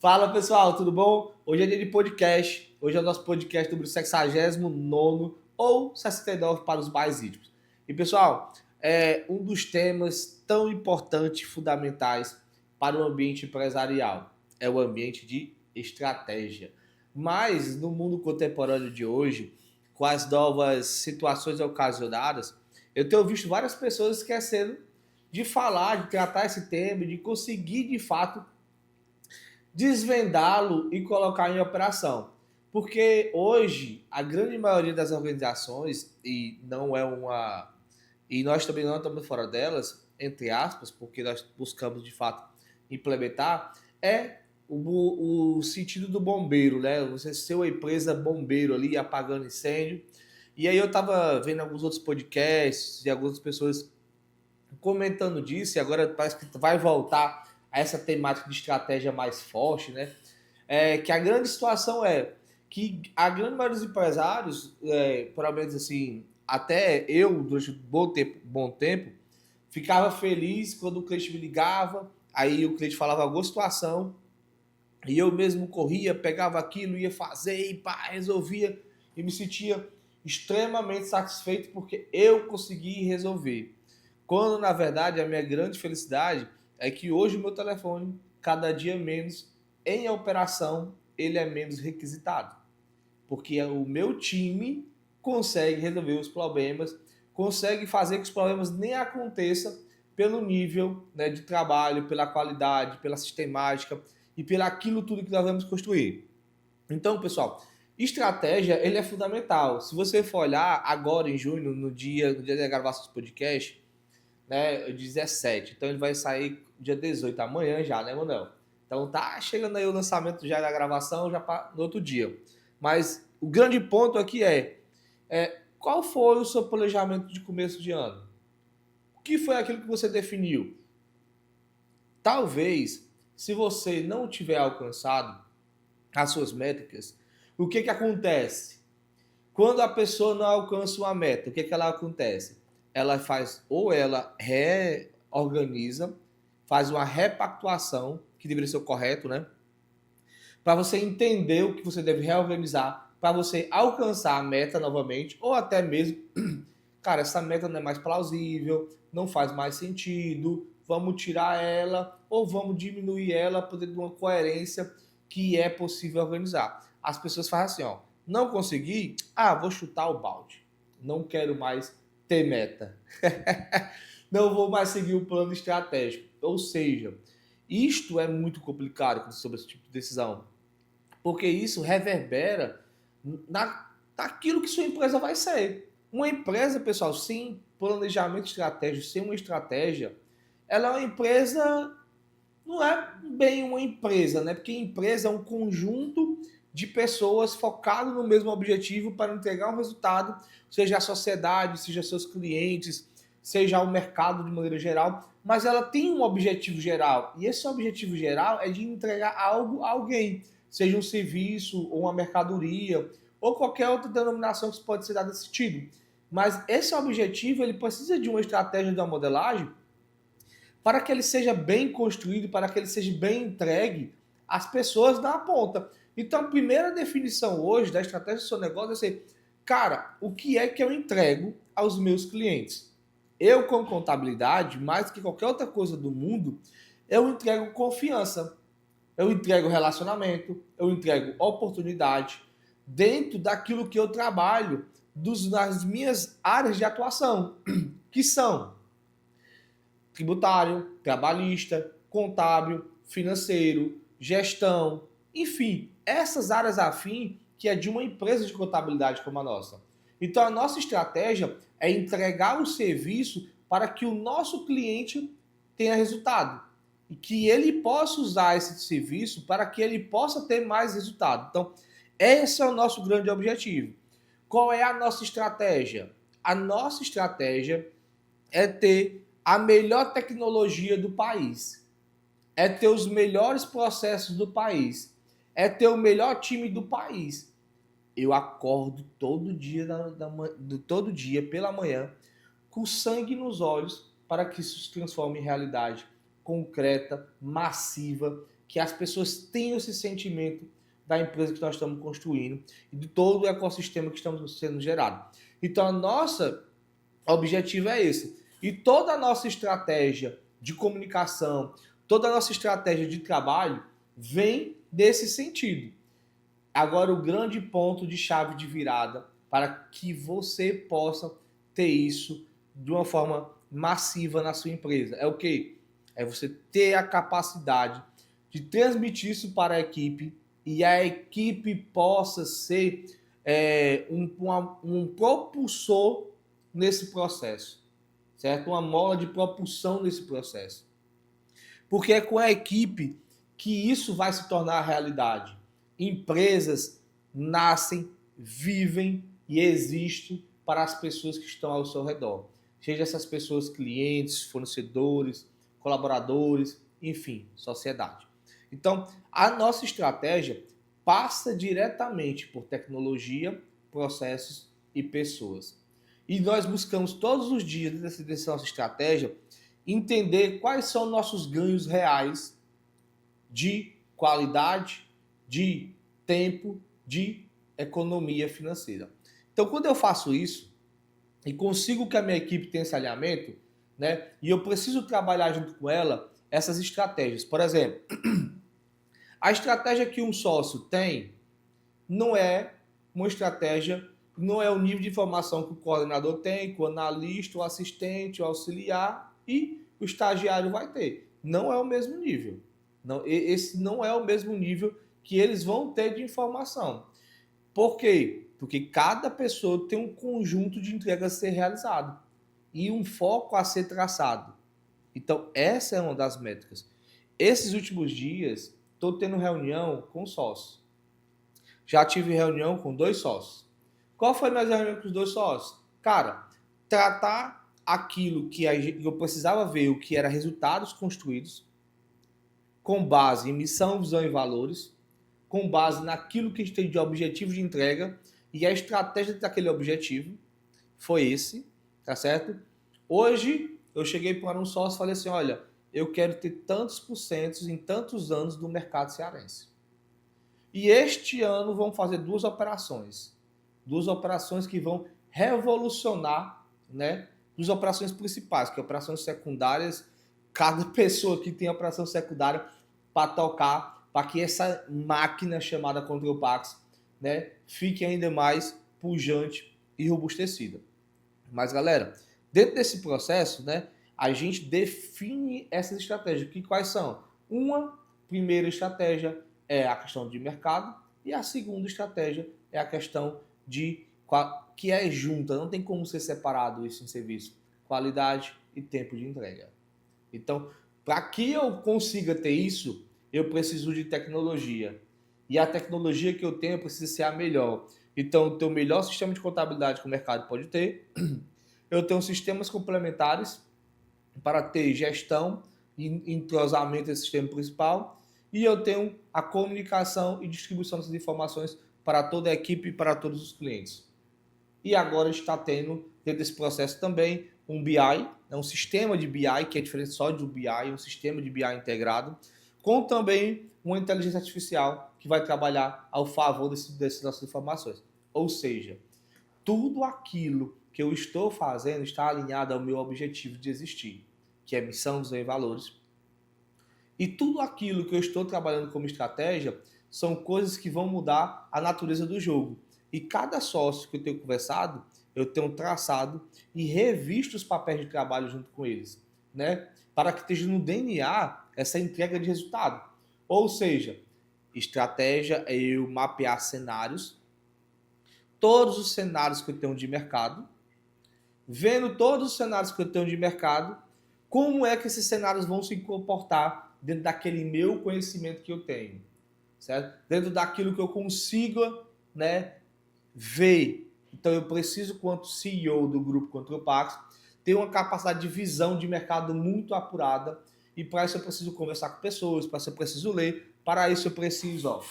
Fala pessoal, tudo bom? Hoje é dia de podcast. Hoje é o nosso podcast sobre o 69º ou 69 para os mais íntimos. E pessoal, é um dos temas tão importantes e fundamentais para o ambiente empresarial. É o ambiente de estratégia. Mas no mundo contemporâneo de hoje, com as novas situações ocasionadas, eu tenho visto várias pessoas esquecendo de falar, de tratar esse tema, de conseguir de fato desvendá-lo e colocar em operação. Porque hoje a grande maioria das organizações, e não é uma. E nós também não estamos fora delas, entre aspas, porque nós buscamos de fato implementar, é o sentido do bombeiro, né? Você ser uma empresa bombeiro ali, apagando incêndio. E aí eu estava vendo alguns outros podcasts e algumas pessoas comentando disso, e agora parece que vai voltar a essa temática de estratégia mais forte, né? Que a grande situação é que a grande maioria dos empresários, pelo menos assim, até eu, durante um bom tempo, ficava feliz quando o cliente me ligava, aí o cliente falava alguma situação, e eu mesmo corria, pegava aquilo, ia fazer, e pá, resolvia, e me sentia extremamente satisfeito porque eu consegui resolver. Quando, na verdade, a minha grande felicidade é que hoje o meu telefone, cada dia menos, em operação, ele é menos requisitado. Porque o meu time consegue resolver os problemas, consegue fazer que os problemas nem aconteçam pelo nível, né, de trabalho, pela qualidade, pela sistemática e pelo aquilo tudo que nós vamos construir. Então, pessoal, estratégia ele é fundamental. Se você for olhar agora em junho, no dia da gravação do podcast, né, 17. Então ele vai sair dia 18, amanhã já, né, Manuel? Então tá chegando aí o lançamento já da gravação, já no outro dia. Mas o grande ponto aqui qual foi o seu planejamento de começo de ano? O que foi aquilo que você definiu? Talvez, se você não tiver alcançado as suas métricas, o que acontece? Quando a pessoa não alcança uma meta, o que ela acontece? Ela faz, ou ela reorganiza, faz uma repactuação, que deveria ser o correto, né? Para você entender o que você deve reorganizar, para você alcançar a meta novamente, ou até mesmo, cara, essa meta não é mais plausível, não faz mais sentido, vamos tirar ela, ou vamos diminuir ela, para ter uma coerência que é possível organizar. As pessoas fazem assim, ó, não consegui, vou chutar o balde. Não quero mais ter meta. Não vou mais seguir o plano estratégico. Ou seja, isto é muito complicado sobre esse tipo de decisão, porque isso reverbera naquilo que sua empresa vai ser. Uma empresa, pessoal, sem planejamento estratégico, sem uma estratégia, ela é uma empresa, não é bem uma empresa, né? Porque empresa é um conjunto de pessoas focado no mesmo objetivo para entregar um resultado, seja a sociedade, seja seus clientes, seja o mercado de maneira geral, mas ela tem um objetivo geral, e esse objetivo geral é de entregar algo a alguém, seja um serviço ou uma mercadoria, ou qualquer outra denominação que pode ser dada nesse sentido. Mas esse objetivo ele precisa de uma estratégia de uma modelagem para que ele seja bem construído, para que ele seja bem entregue às pessoas na ponta. Então, a primeira definição hoje da estratégia do seu negócio é ser, cara, o que é que eu entrego aos meus clientes? Eu, com contabilidade, mais do que qualquer outra coisa do mundo, eu entrego confiança, eu entrego relacionamento, eu entrego oportunidade dentro daquilo que eu trabalho, nas minhas áreas de atuação, que são tributário, trabalhista, contábil, financeiro, gestão, enfim, essas áreas afim que é de uma empresa de contabilidade como a nossa. Então a nossa estratégia é entregar o serviço para que o nosso cliente tenha resultado e que ele possa usar esse serviço para que ele possa ter mais resultado. Então, esse é o nosso grande objetivo. Qual é a nossa estratégia? A nossa estratégia é ter a melhor tecnologia do país, é ter os melhores processos do país, é ter o melhor time do país. Eu acordo todo dia pela manhã com sangue nos olhos para que isso se transforme em realidade concreta, massiva que as pessoas tenham esse sentimento da empresa que nós estamos construindo e de todo o ecossistema que estamos sendo gerado. Então, a nossa objetivo é esse. E toda a nossa estratégia de comunicação, toda a nossa estratégia de trabalho vem desse sentido. Agora, o grande ponto de chave de virada para que você possa ter isso de uma forma massiva na sua empresa é o quê? É você ter a capacidade de transmitir isso para a equipe e a equipe possa ser um propulsor nesse processo, certo? Uma mola de propulsão nesse processo. Porque é com a equipe que isso vai se tornar realidade. Empresas nascem, vivem e existem para as pessoas que estão ao seu redor. Seja essas pessoas clientes, fornecedores, colaboradores, enfim, sociedade. Então, a nossa estratégia passa diretamente por tecnologia, processos e pessoas. E nós buscamos todos os dias, dessa nossa estratégia, entender quais são nossos ganhos reais de qualidade, de tempo, de economia financeira. Então, quando eu faço isso e consigo que a minha equipe tenha esse alinhamento, né, e eu preciso trabalhar junto com ela essas estratégias. Por exemplo, a estratégia que um sócio tem não é uma estratégia, não é o nível de informação que o coordenador tem, que o analista, o assistente, o auxiliar e o estagiário vai ter. Não é o mesmo nível. Não, esse não é o mesmo nível que eles vão ter de informação. Por quê? Porque cada pessoa tem um conjunto de entregas a ser realizado e um foco a ser traçado. Então, essa é uma das métricas. Esses últimos dias, estou tendo reunião com sócios. Já tive reunião com 2 sócios. Qual foi a minha reunião com os 2 sócios? Cara, tratar aquilo que eu precisava ver, o que era resultados construídos, com base em missão, visão e valores, com base naquilo que a gente tem de objetivo de entrega e a estratégia daquele objetivo foi esse, tá certo? Hoje, eu cheguei para um sócio e falei assim, olha, eu quero ter tantos porcentos em tantos anos do mercado cearense. E este ano vamos fazer 2 operações. 2 operações que vão revolucionar, né? 2 operações principais, que operações secundárias, cada pessoa aqui tem operação secundária para tocar, para que essa máquina chamada Control Pax, né, fique ainda mais pujante e robustecida. Mas, galera, dentro desse processo, né, a gente define essas estratégias. Quais são? Uma primeira estratégia é a questão de mercado e a segunda estratégia é a questão de que é junta, não tem como ser separado isso em serviço, qualidade e tempo de entrega. Então, para que eu consiga ter isso, eu preciso de tecnologia. E a tecnologia que eu tenho precisa ser a melhor. Então, eu tenho o melhor sistema de contabilidade que o mercado pode ter. Eu tenho sistemas complementares para ter gestão e entrosamento desse sistema principal. E eu tenho a comunicação e distribuição dessas informações para toda a equipe e para todos os clientes. E agora está tendo, dentro desse processo também, um BI, um sistema de BI, que é diferente só do BI, um sistema de BI integrado, com também uma inteligência artificial que vai trabalhar ao favor dessas nossas informações. Ou seja, tudo aquilo que eu estou fazendo está alinhado ao meu objetivo de existir, que é missão, visão e valores. E tudo aquilo que eu estou trabalhando como estratégia são coisas que vão mudar a natureza do jogo. E cada sócio que eu tenho conversado, eu tenho traçado e revisto os papéis de trabalho junto com eles, né? Para que esteja no DNA essa entrega de resultado. Ou seja, estratégia é eu mapear cenários, todos os cenários que eu tenho de mercado, vendo todos os cenários que eu tenho de mercado, como é que esses cenários vão se comportar dentro daquele meu conhecimento que eu tenho, certo? Dentro daquilo que eu consiga, né, ver. Então eu preciso, quanto CEO do grupo Control Pax, ter uma capacidade de visão de mercado muito apurada e para isso eu preciso conversar com pessoas, para isso eu preciso ler, para isso eu preciso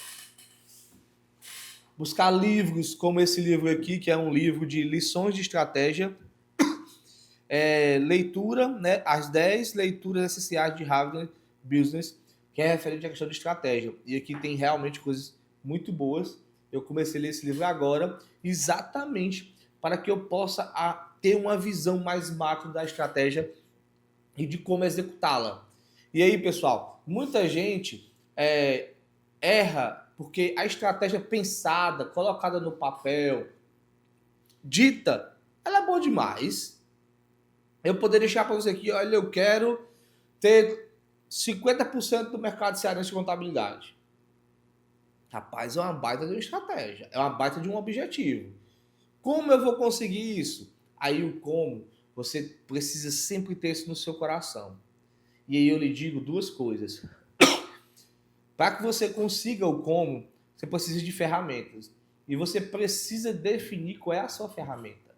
buscar livros como esse livro aqui, que é um livro de lições de estratégia, leitura, né, as 10 leituras essenciais de Harvard Business, que é referente à questão de estratégia. E aqui tem realmente coisas muito boas. Eu comecei a ler esse livro agora, exatamente para que eu possa ter uma visão mais macro da estratégia e de como executá-la. E aí, pessoal, muita gente erra porque a estratégia pensada, colocada no papel, dita, ela é boa demais. Eu poderia deixar para você aqui, olha, eu quero ter 50% do mercado cearense de contabilidade. Rapaz, é uma baita de uma estratégia, é uma baita de um objetivo. Como eu vou conseguir isso? Aí o como, você precisa sempre ter isso no seu coração. E aí eu lhe digo duas coisas. Para que você consiga o como, você precisa de ferramentas. E você precisa definir qual é a sua ferramenta.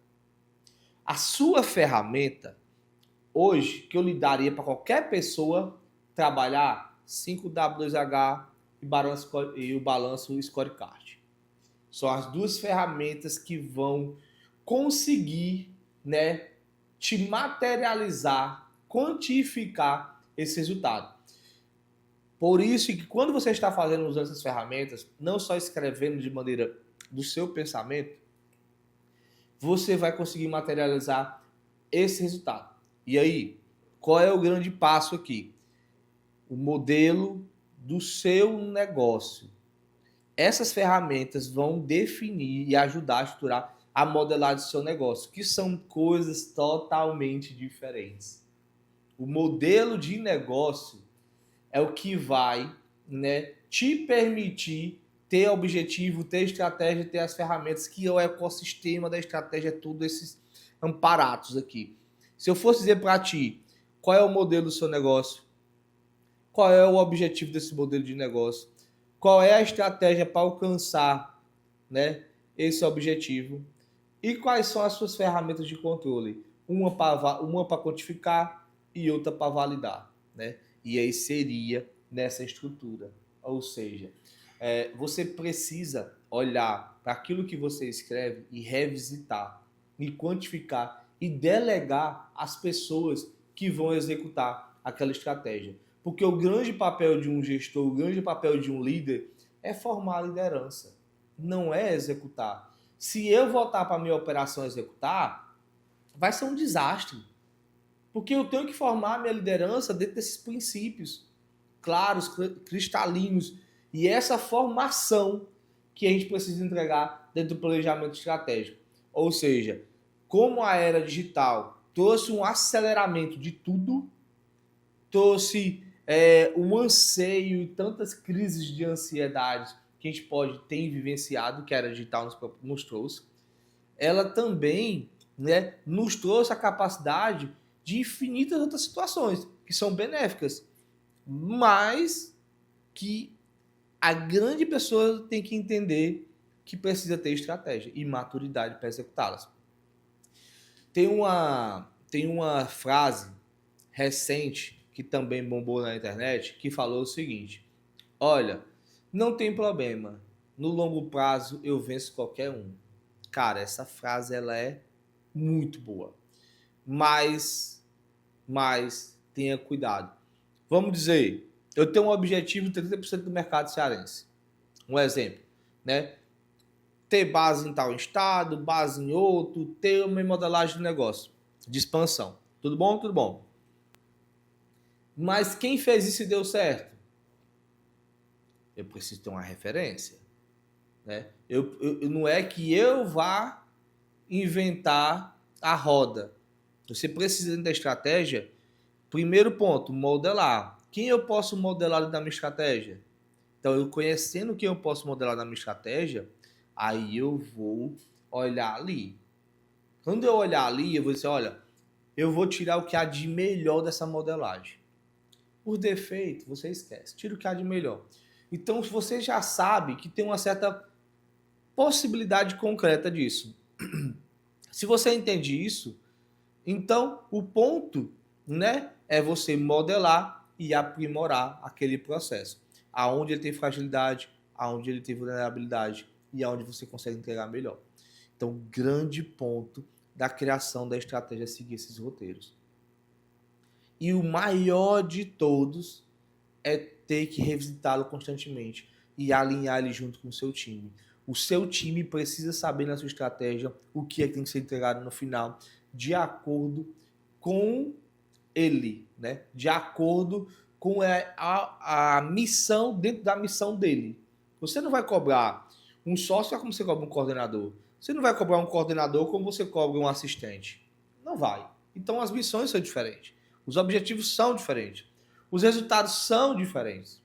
A sua ferramenta, hoje, que eu lhe daria para qualquer pessoa trabalhar 5W2H e o balanço Scorecard. São as duas ferramentas que vão conseguir, né, te materializar, quantificar esse resultado. Por isso que quando você está fazendo usando essas ferramentas, não só escrevendo de maneira do seu pensamento, você vai conseguir materializar esse resultado. E aí, qual é o grande passo aqui? O modelo do seu negócio. Essas ferramentas vão definir e ajudar a estruturar a modelagem do seu negócio, que são coisas totalmente diferentes. O modelo de negócio é o que vai, né, te permitir ter objetivo, ter estratégia, ter as ferramentas, que é o ecossistema da estratégia, tudo esses amparados aqui. Se eu fosse dizer para ti qual é o modelo do seu negócio, qual é o objetivo desse modelo de negócio, qual é a estratégia para alcançar, né, esse objetivo e quais são as suas ferramentas de controle, uma para quantificar e outra para validar, né? E aí seria nessa estrutura. Ou seja, você precisa olhar para aquilo que você escreve e revisitar, e quantificar e delegar às pessoas que vão executar aquela estratégia. Porque o grande papel de um gestor, o grande papel de um líder é formar a liderança, não é executar. Se eu voltar para a minha operação executar, vai ser um desastre. Porque eu tenho que formar a minha liderança dentro desses princípios claros, cristalinos. E essa formação que a gente precisa entregar dentro do planejamento estratégico. Ou seja, como a era digital trouxe um aceleramento de tudo, trouxe um anseio e tantas crises de ansiedade que a gente pode ter vivenciado, que a era digital nos trouxe, ela também, né, nos trouxe a capacidade de infinitas outras situações que são benéficas, mas que a grande pessoa tem que entender que precisa ter estratégia e maturidade para executá-las. Tem uma frase recente que também bombou na internet que falou o seguinte: olha, não tem problema, no longo prazo eu venço qualquer um. Cara, essa frase ela é muito boa, mas tenha cuidado. Vamos dizer, eu tenho um objetivo de 30% do mercado cearense. Um exemplo, né? Ter base em tal estado, base em outro, ter uma modelagem de negócio, de expansão. Tudo bom? Tudo bom. Mas quem fez isso e deu certo? Eu preciso ter uma referência, né? Não é que eu vá inventar a roda. Você precisa da estratégia. Primeiro ponto, modelar. Quem eu posso modelar na minha estratégia? Então, eu conhecendo quem eu posso modelar na minha estratégia, aí eu vou olhar ali. Quando eu olhar ali, eu vou dizer, olha, eu vou tirar o que há de melhor dessa modelagem. Por defeito, você esquece. Tira o que há de melhor. Então, você já sabe que tem uma certa possibilidade concreta disso. Se você entende isso, então o ponto, né, é você modelar e aprimorar aquele processo. Aonde ele tem fragilidade, aonde ele tem vulnerabilidade e aonde você consegue entregar melhor. Então, o grande ponto da criação da estratégia é seguir esses roteiros. E o maior de todos é ter que revisitá-lo constantemente e alinhar ele junto com o seu time. O seu time precisa saber na sua estratégia o que é que tem que ser entregado no final, de acordo com ele, né? De acordo com a missão, dentro da missão dele. Você não vai cobrar um sócio como você cobra um coordenador. Você não vai cobrar um coordenador como você cobra um assistente. Não vai. Então as missões são diferentes. Os objetivos são diferentes. Os resultados são diferentes.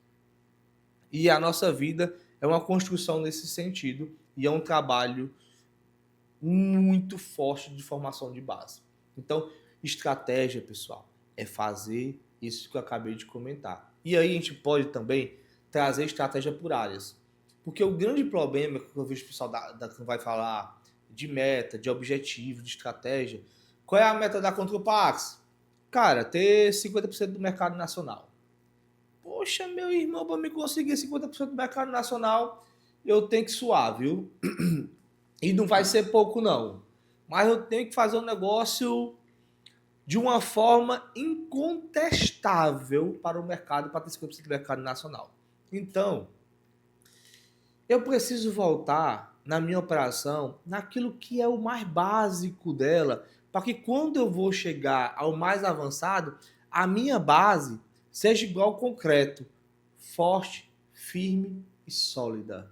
E a nossa vida é uma construção nesse sentido e é um trabalho muito forte de formação de base. Então, estratégia, pessoal, é fazer isso que eu acabei de comentar. E aí a gente pode também trazer estratégia por áreas. Porque o grande problema que eu vejo o pessoal que vai falar de meta, de objetivo, de estratégia, qual é a meta da Contropax? Cara, ter 50% do mercado nacional. Poxa, meu irmão, para me conseguir 50% do mercado nacional, eu tenho que suar, viu? E não vai ser pouco, não. Mas eu tenho que fazer um negócio de uma forma incontestável para o mercado, para ter 50% do mercado nacional. Então, eu preciso voltar na minha operação naquilo que é o mais básico dela, para que quando eu vou chegar ao mais avançado, a minha base seja igual ao concreto, forte, firme e sólida.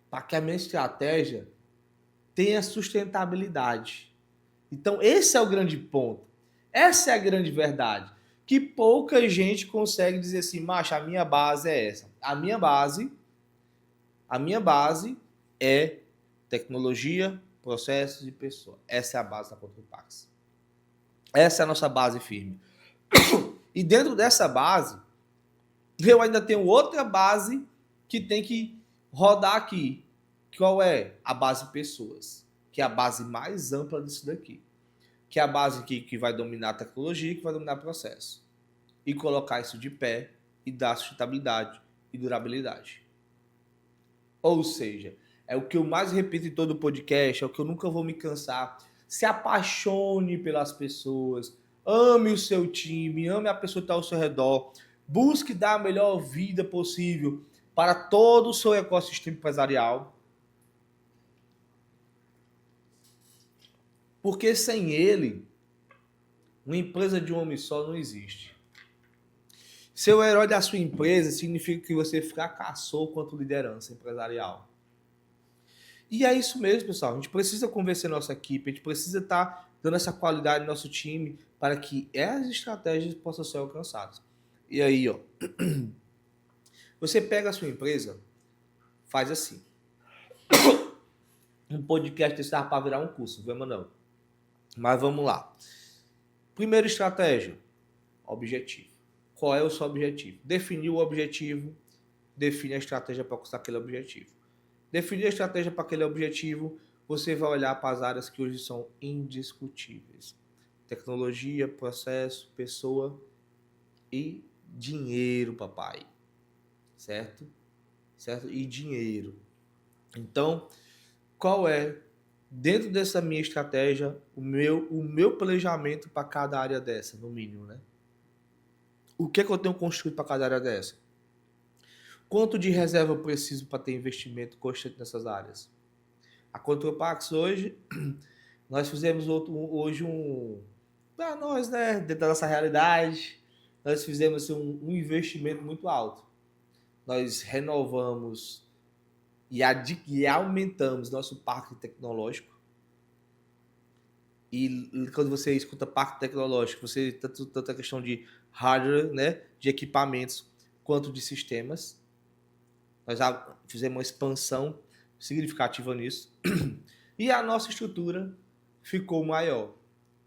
Para que a minha estratégia tenha sustentabilidade. Então, esse é o grande ponto. Essa é a grande verdade. Que pouca gente consegue dizer assim, macho, a minha base é essa. A minha base é tecnologia, processos e pessoa. Essa é a base da Contropax. Essa é a nossa base firme. E dentro dessa base, eu ainda tenho outra base que tem que rodar aqui. Qual é? A base pessoas, que é a base mais ampla disso daqui. Que é a base que vai dominar a tecnologia, que vai dominar o processo. E colocar isso de pé e dar sustentabilidade e durabilidade. Ou seja, é o que eu mais repito em todo o podcast, é o que eu nunca vou me cansar. Se apaixone pelas pessoas, ame o seu time, ame a pessoa que está ao seu redor, busque dar a melhor vida possível para todo o seu ecossistema empresarial. Porque sem ele, uma empresa de um homem só não existe. Ser o herói da sua empresa significa que você fracassou quanto liderança empresarial. E é isso mesmo, pessoal. A gente precisa convencer nossa equipe, a gente precisa estar dando essa qualidade no nosso time para que as estratégias possam ser alcançadas. E aí, ó, você pega a sua empresa, faz assim. Um podcast desse dá para virar um curso, vamos não. Mas vamos lá. Primeira estratégia, objetivo. Qual é o seu objetivo? Definir o objetivo, define a estratégia para alcançar aquele objetivo. Definir a estratégia para aquele objetivo, você vai olhar para as áreas que hoje são indiscutíveis. Tecnologia, processo, pessoa e dinheiro, papai. Certo? Certo? E dinheiro. Então, qual é, dentro dessa minha estratégia, o meu planejamento para cada área dessa, no mínimo, né? O que é que eu tenho construído para cada área dessa? Quanto de reserva eu preciso para ter investimento constante nessas áreas? A Contropax hoje, nós fizemos hoje para nós, né, dentro da nossa realidade, nós fizemos um investimento muito alto. Nós renovamos e aumentamos nosso parque tecnológico. E quando você escuta parque tecnológico, você tanto a questão de hardware, né, de equipamentos, quanto de sistemas. Nós já fizemos uma expansão significativa nisso. E a nossa estrutura ficou maior.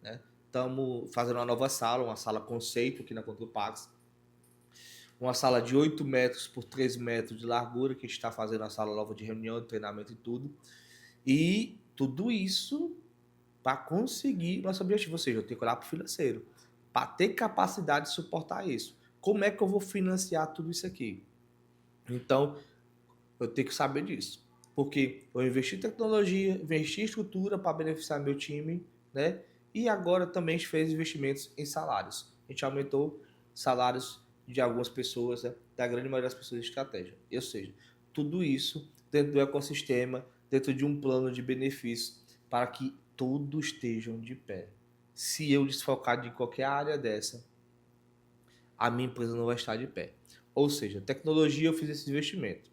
Né? Estamos fazendo uma nova sala, uma sala conceito aqui na Contropax. Uma sala de 8 metros por 3 metros de largura, que a gente está fazendo a sala nova de reunião, de treinamento e tudo. E tudo isso para conseguir nosso objetivo. Ou seja, eu tenho que olhar para o financeiro. Para ter capacidade de suportar isso. Como é que eu vou financiar tudo isso aqui? Então, eu tenho que saber disso. Porque eu investi em tecnologia, investi em estrutura para beneficiar meu time, né? E agora também a gente fez investimentos em salários. A gente aumentou salários de algumas pessoas, né, da grande maioria das pessoas de estratégia. Ou seja, tudo isso dentro do ecossistema, dentro de um plano de benefícios para que todos estejam de pé. Se eu desfocar de qualquer área dessa, a minha empresa não vai estar de pé. Ou seja, tecnologia, eu fiz esse investimento.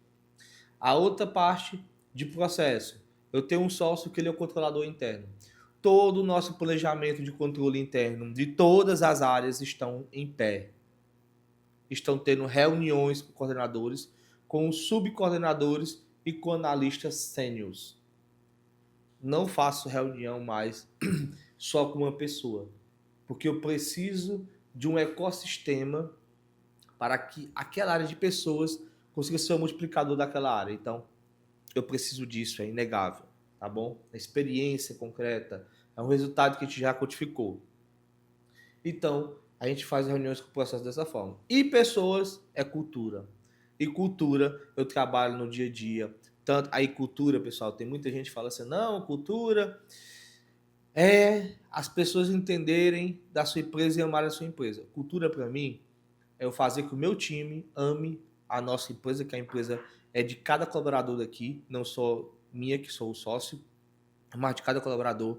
A outra parte de processo, eu tenho um sócio que ele é o controlador interno. Todo o nosso planejamento de controle interno de todas as áreas estão em pé. Estão tendo reuniões com coordenadores, com os subcoordenadores e com analistas sêniores. Não faço reunião mais só com uma pessoa, porque eu preciso de um ecossistema para que aquela área de pessoas consiga ser o multiplicador daquela área. Então, eu preciso disso, é inegável, tá bom? A experiência concreta é um resultado que a gente já codificou. Então, a gente faz reuniões com o processo dessa forma. E pessoas é cultura. E cultura, eu trabalho no dia a dia. Tanto aí cultura, pessoal, tem muita gente que fala assim, não, cultura é as pessoas entenderem da sua empresa e amarem a sua empresa. Cultura, para mim, é eu fazer que o meu time ame a nossa empresa, que a empresa é de cada colaborador daqui, não só minha, que sou o sócio, mas de cada colaborador.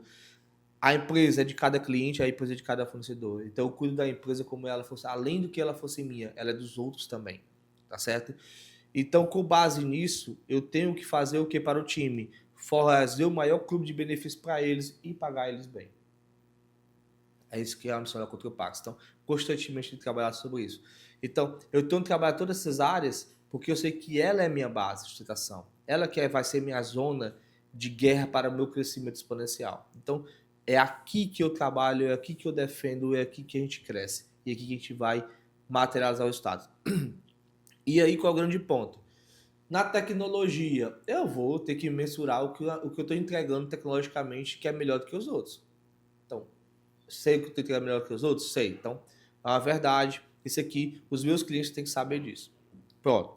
A empresa é de cada cliente, a empresa é de cada fornecedor. Então eu cuido da empresa como ela fosse, além do que ela fosse minha, ela é dos outros também, tá certo? Então, com base nisso, eu tenho que fazer o que para o time? Fazer o maior clube de benefícios para eles e pagar eles bem. É isso que é a missão da Cultura Pax. Então, constantemente tem que trabalhar sobre isso. Então, eu tenho que trabalhar todas essas áreas porque eu sei que ela é minha base de sustentação. Ela que vai ser minha zona de guerra para o meu crescimento exponencial. Então, é aqui que eu trabalho, é aqui que eu defendo, é aqui que a gente cresce. E é aqui que a gente vai materializar o resultado. E aí, qual é o grande ponto? Na tecnologia, eu vou ter que mensurar o que eu estou entregando tecnologicamente que é melhor do que os outros. Então, sei que eu tenho que entregar melhor que os outros? Sei. Então, a verdade, isso aqui, os meus clientes têm que saber disso. Pronto.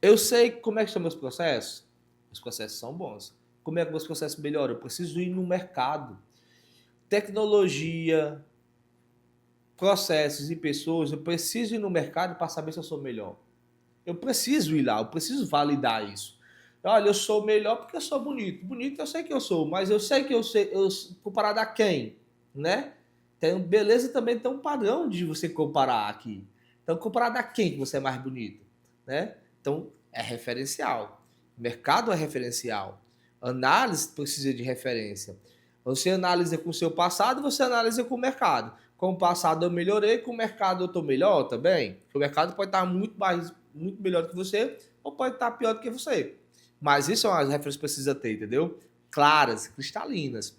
Eu sei como é que são meus processos? Os processos são bons. Como é que meus processos melhoram? Eu preciso ir no mercado. Tecnologia, processos e pessoas, eu preciso ir no mercado para saber se eu sou melhor. Eu preciso ir lá, eu preciso validar isso. Olha, eu sou melhor porque eu sou bonito. Bonito eu sei que eu sou, mas eu sei que eu sei, comparado a quem, né? Tem beleza também tem um padrão de você comparar aqui. Então, comparado a quem que você é mais bonito, né? Então, é referencial. Mercado é referencial. Análise precisa de referência. Você analisa com o seu passado, você analisa com o mercado. Com o passado eu melhorei, com o mercado eu estou melhor também. Porque o mercado pode estar muito melhor do que você, ou pode estar pior do que você. Mas isso é uma referência que precisa ter, entendeu? Claras, cristalinas,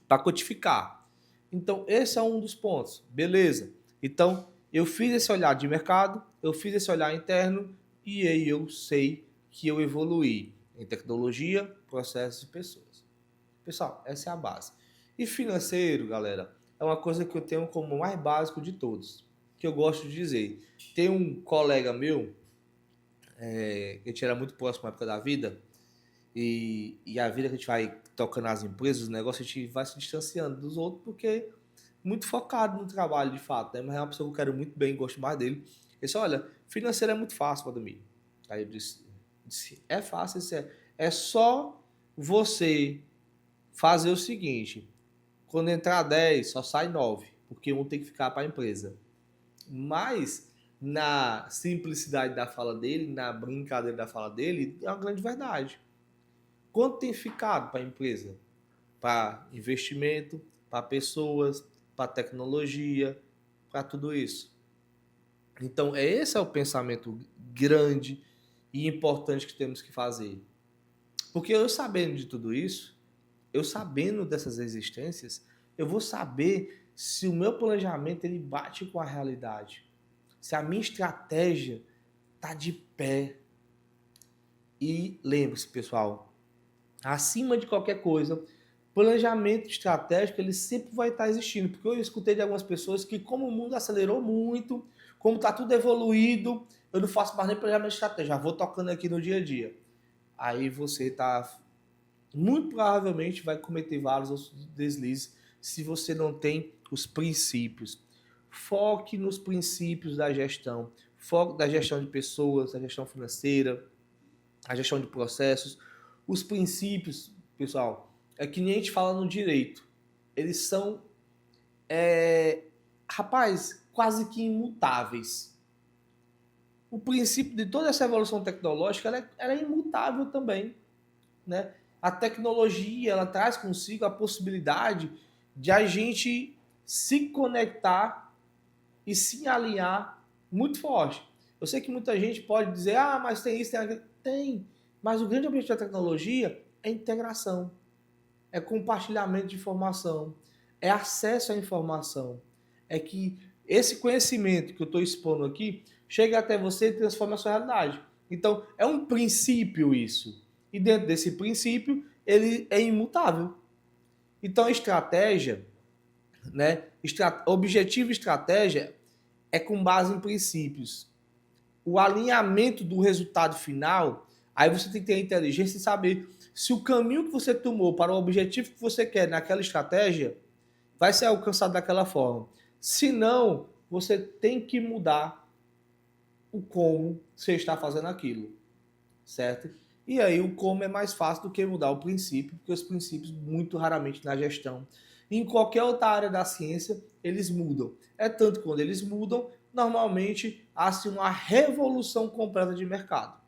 para codificar. Então, esse é um dos pontos. Beleza. Então, eu fiz esse olhar de mercado, eu fiz esse olhar interno, e aí eu sei que eu evoluí em tecnologia, processos e pessoas. Pessoal, essa é a base. E financeiro, galera, é uma coisa que eu tenho como mais básico de todos, que eu gosto de dizer. Tem um colega meu, que a gente era muito próximo na época da vida, e a vida que a gente vai tocando nas empresas, o negócio a gente vai se distanciando dos outros, porque muito focado no trabalho de fato, né? Mas é uma pessoa que eu quero muito bem, gosto mais dele. Ele disse, olha, financeiro é muito fácil, Vladimir. Aí eu disse é fácil, é só você fazer o seguinte, quando entrar 10, só sai 9, porque um tem que ficar para a empresa. Mas, na simplicidade da fala dele, na brincadeira da fala dele, é uma grande verdade. Quanto tem ficado para a empresa? Para investimento, para pessoas, para tecnologia, para tudo isso. Então, esse é o pensamento grande e importante que temos que fazer. Porque eu sabendo de tudo isso, eu sabendo dessas existências, eu vou saber se o meu planejamento ele bate com a realidade. Se a minha estratégia está de pé. E lembre-se, pessoal, acima de qualquer coisa, planejamento estratégico ele sempre vai estar existindo. Porque eu escutei de algumas pessoas que, como o mundo acelerou muito, como está tudo evoluído, eu não faço mais nem planejamento estratégico, já vou tocando aqui no dia a dia. Aí você está muito provavelmente vai cometer vários outros deslizes se você não tem os princípios. foque nos princípios da gestão. Foque da gestão de pessoas, da gestão financeira, a gestão de processos. Os princípios, pessoal, é que nem a gente fala no direito. Eles são, quase que imutáveis. O princípio de toda essa evolução tecnológica ela é imutável também, né? A tecnologia ela traz consigo a possibilidade de a gente se conectar e se alinhar muito forte. Eu sei que muita gente pode dizer, mas tem isso, tem aquilo. Tem, mas o grande objetivo da tecnologia é integração, é compartilhamento de informação, é acesso à informação, é que esse conhecimento que eu estou expondo aqui chega até você e transforma a sua realidade. Então, é um princípio isso. E dentro desse princípio, ele é imutável. Então, a estratégia, né? Objetivo e estratégia é com base em princípios. O alinhamento do resultado final, aí você tem que ter a inteligência e saber se o caminho que você tomou para o objetivo que você quer naquela estratégia vai ser alcançado daquela forma. Se não, você tem que mudar o como você está fazendo aquilo, certo? E aí o como é mais fácil do que mudar o princípio, porque os princípios muito raramente na gestão, em qualquer outra área da ciência, eles mudam. É tanto que quando eles mudam, normalmente há-se uma revolução completa de mercado.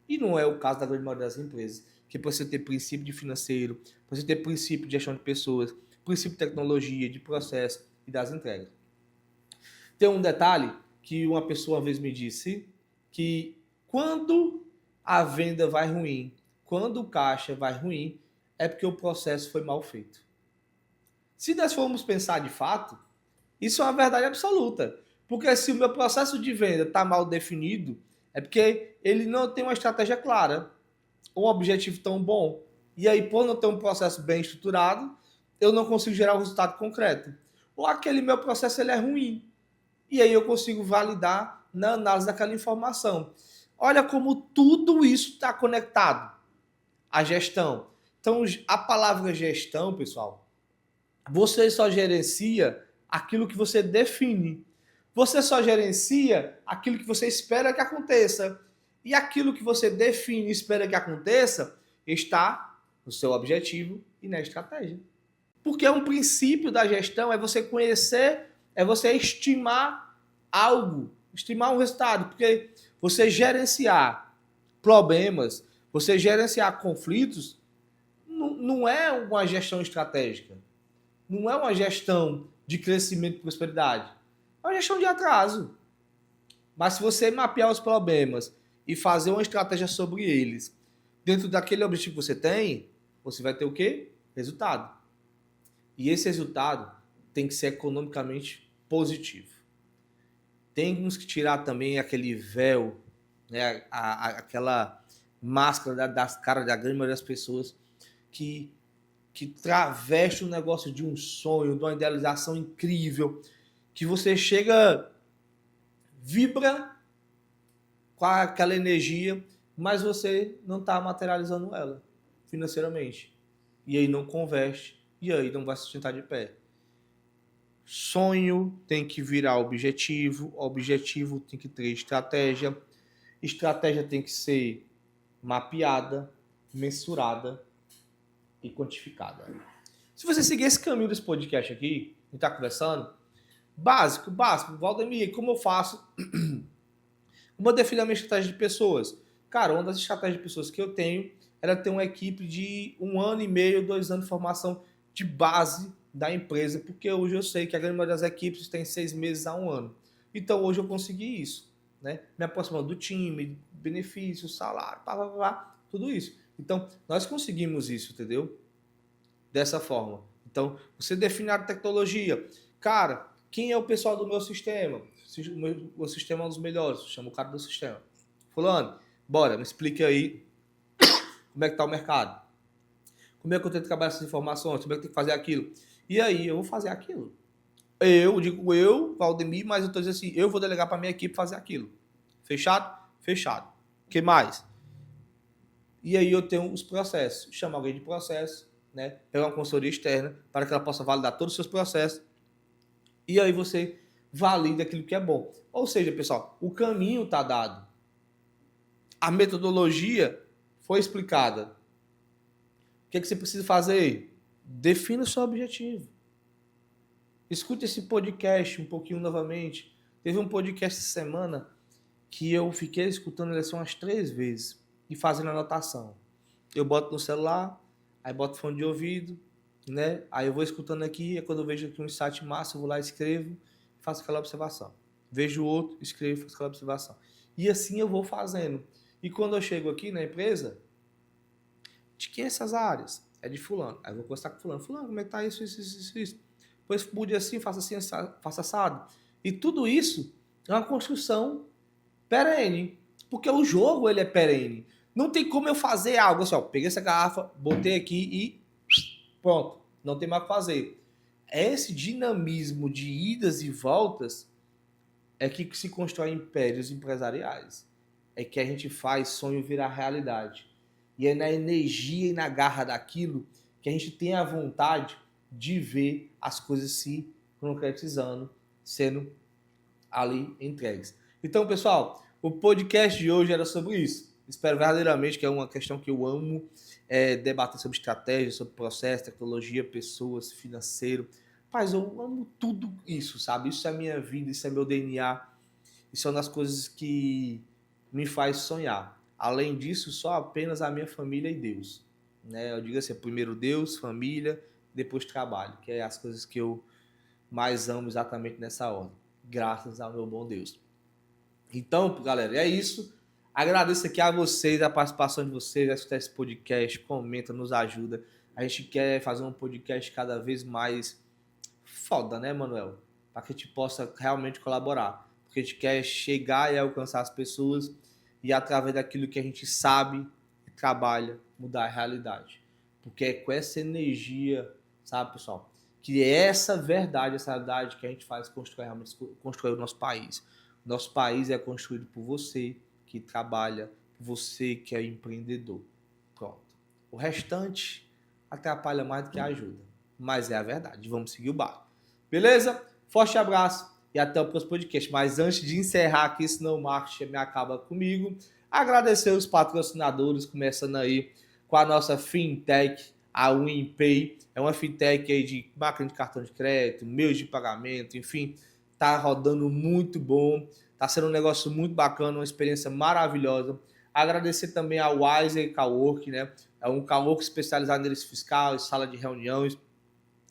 E não é o caso da grande maioria das empresas, que precisa ter princípio de financeiro, precisa ter princípio de gestão de pessoas, princípio de tecnologia, de processo e das entregas. Tem um detalhe que uma pessoa uma vez me disse, que quando a venda vai ruim, quando o caixa vai ruim, é porque o processo foi mal feito. Se nós formos pensar de fato, isso é uma verdade absoluta. Porque se o meu processo de venda está mal definido, é porque ele não tem uma estratégia clara, um objetivo tão bom. E aí, por não ter um processo bem estruturado, eu não consigo gerar um resultado concreto. Ou aquele meu processo ele é ruim. E aí eu consigo validar na análise daquela informação. Olha como tudo isso está conectado à gestão. Então, a palavra gestão, pessoal, você só gerencia aquilo que você define. Você só gerencia aquilo que você espera que aconteça. E aquilo que você define e espera que aconteça está no seu objetivo e na estratégia. Porque um princípio da gestão é você conhecer, é você estimar algo, estimar um resultado. Porque você gerenciar problemas, você gerenciar conflitos, não é uma gestão estratégica. Não é uma gestão de crescimento e prosperidade. É uma gestão de atraso. Mas se você mapear os problemas e fazer uma estratégia sobre eles, dentro daquele objetivo que você tem, você vai ter o quê? Resultado. E esse resultado tem que ser economicamente positivo. Temos que tirar também aquele véu, né, aquela máscara das caras da grande maioria das pessoas que traveste o negócio de um sonho, de uma idealização incrível, que você chega, vibra com aquela energia, mas você não está materializando ela financeiramente. E aí não converte, e aí não vai se sustentar de pé. Sonho tem que virar objetivo tem que ter estratégia tem que ser mapeada, mensurada e quantificada. Se você seguir esse caminho desse podcast aqui, a gente está conversando, básico, Valdemir, como eu faço? Como eu defino a minha estratégia de pessoas? Cara, uma das estratégias de pessoas que eu tenho era ter uma equipe de 1 ano e meio, 2 anos de formação de base da empresa, porque hoje eu sei que a grande maioria das equipes tem 6 meses a 1 ano. Então hoje eu consegui isso, né? Me aproximando do time, benefícios, salário, tudo isso. Então nós conseguimos isso, entendeu? Dessa forma. Então você define a tecnologia. Cara, quem é o pessoal do meu sistema? O sistema é um dos melhores, chama o cara do sistema. Fulano, bora, me explique aí como é que tá o mercado. Como é que eu tenho que trabalhar essas informações? Como é que eu tenho que fazer aquilo? E aí, eu vou fazer aquilo. Eu, Valdemir, mas eu estou dizendo assim, eu vou delegar para minha equipe fazer aquilo. Fechado? Fechado. O que mais? E aí eu tenho os processos. Chama alguém de processo, né? Pegar uma consultoria externa para que ela possa validar todos os seus processos. E aí você valide aquilo que é bom. Ou seja, pessoal, o caminho está dado. A metodologia foi explicada. O que você precisa fazer? Defina o seu objetivo. Escute esse podcast um pouquinho novamente. Teve um podcast essa semana que eu fiquei escutando ele assim umas 3 vezes e fazendo anotação. Eu boto no celular, aí boto fone de ouvido, né? Aí eu vou escutando aqui, e quando eu vejo aqui um insight massa, eu vou lá, escrevo, faço aquela observação. Vejo outro, escrevo, faço aquela observação. E assim eu vou fazendo. E quando eu chego aqui na empresa, de quem é essas áreas? É de fulano. Aí eu vou conversar com fulano. Fulano, como é que tá isso? Pois mude assim, faça assado. E tudo isso é uma construção perene. Porque o jogo, ele é perene. Não tem como eu fazer algo assim, ó. Peguei essa garrafa, botei aqui e pronto. Não tem mais o que fazer. Esse dinamismo de idas e voltas é que se constrói impérios empresariais. É que a gente faz sonho virar realidade. E é na energia e na garra daquilo que a gente tem a vontade de ver as coisas se concretizando, sendo ali entregues. Então, pessoal, o podcast de hoje era sobre isso. Espero verdadeiramente que é uma questão que eu amo debater sobre estratégia, sobre processo, tecnologia, pessoas, financeiro. Mas eu amo tudo isso, sabe? Isso é a minha vida, isso é meu DNA. Isso é uma das coisas que me faz sonhar. Além disso, só apenas a minha família e Deus. Né? Eu digo assim, primeiro Deus, família, depois trabalho, que é as coisas que eu mais amo exatamente nessa ordem. Graças ao meu bom Deus. Então, galera, é isso. Agradeço aqui a vocês, a participação de vocês, a escutar esse podcast, comenta, nos ajuda. A gente quer fazer um podcast cada vez mais foda, né, Manuel? Para que a gente possa realmente colaborar. Porque a gente quer chegar e alcançar as pessoas e através daquilo que a gente sabe e trabalha, mudar a realidade. Porque é com essa energia, sabe, pessoal? Que é essa realidade que a gente faz realmente construir o nosso país. Nosso país é construído por você que trabalha, por você que é empreendedor. Pronto. O restante atrapalha mais do que ajuda. Mas é a verdade. Vamos seguir o barco. Beleza? Forte abraço e até o próximo podcast. Mas antes de encerrar aqui, senão o marketing me acaba comigo, agradecer os patrocinadores, começando aí com a nossa fintech, a WinPay. É uma fintech aí de máquina de cartão de crédito, meios de pagamento, enfim, tá rodando muito bom, tá sendo um negócio muito bacana, uma experiência maravilhosa. Agradecer também a Wiser Cowork, né? É um cowork especializado em direito fiscal, sala de reuniões,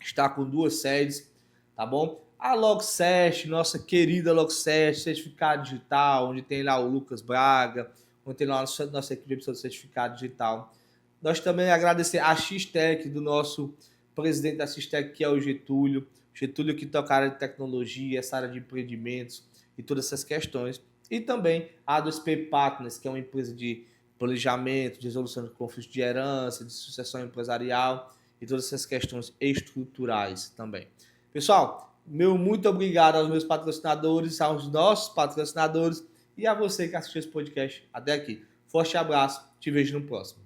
está com 2 sedes, tá bom? A Logcest, nossa querida Logcest, certificado digital, onde tem lá o Lucas Braga, onde tem lá a nossa equipe de certificado digital. Nós também agradecer a X-Tech, do nosso presidente da X-Tech, que é o Getúlio. Getúlio que toca a área de tecnologia, essa área de empreendimentos e todas essas questões. E também a do SP Partners, que é uma empresa de planejamento, de resolução de conflitos de herança, de sucessão empresarial e todas essas questões estruturais também. Pessoal, meu muito obrigado aos meus patrocinadores, aos nossos patrocinadores e a você que assistiu esse podcast até aqui. Forte abraço, te vejo no próximo.